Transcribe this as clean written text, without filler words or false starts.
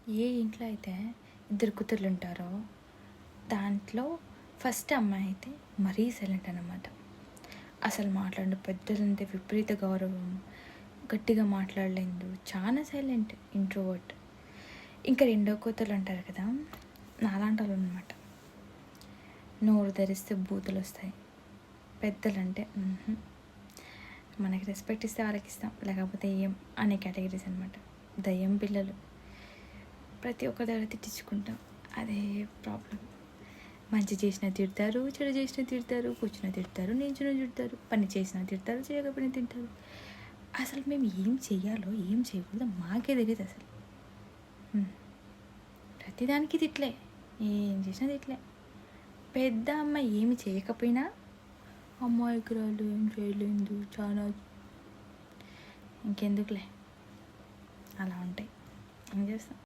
ఏ ఇంట్లో అయితే ఇద్దరు కూతుర్లు ఉంటారో దాంట్లో ఫస్ట్ అమ్మాయి అయితే మరీ సైలెంట్ అన్నమాట. అసలు మాట్లాడిన పెద్దలంటే విపరీత గౌరవం, గట్టిగా మాట్లాడలేదు, చాలా సైలెంట్, ఇంట్రోవర్ట్. ఇంకా రెండో కూతుర్లు అంటారు కదా, నాలాంటి వాళ్ళు అనమాట. నోరు ధరిస్తే బూతులు వస్తాయి. పెద్దలంటే మనకి రెస్పెక్ట్ ఇస్తే వాళ్ళకి ఇస్తాం, లేకపోతే ఏం అనే కేటగిరీస్ అనమాట. దయ్యం పిల్లలు, ప్రతి ఒక్కరి దగ్గర తిట్టించుకుంటాం. అదే ప్రాబ్లం. మంచి చేసినా తిడతారు, చెడు చేసినా తిడతారు, కూర్చున్న తిడతారు, నించున్న తిడతారు, పని చేసినా తిడతారు, చేయకపోయినా తింటారు. అసలు మేము ఏం చెయ్యాలో ఏం చేయకూడదో మాకే తెలియదు అసలు. ప్రతిదానికి తిట్లే, ఏం చేసినా తిట్లే. పెద్ద అమ్మాయి ఏమి చేయకపోయినా అమ్మాయికి రాళ్ళు ఏం చేయలేదు చాలా ఇంకెందుకులే, అలా ఉంటాయి. ఏం చేస్తాం.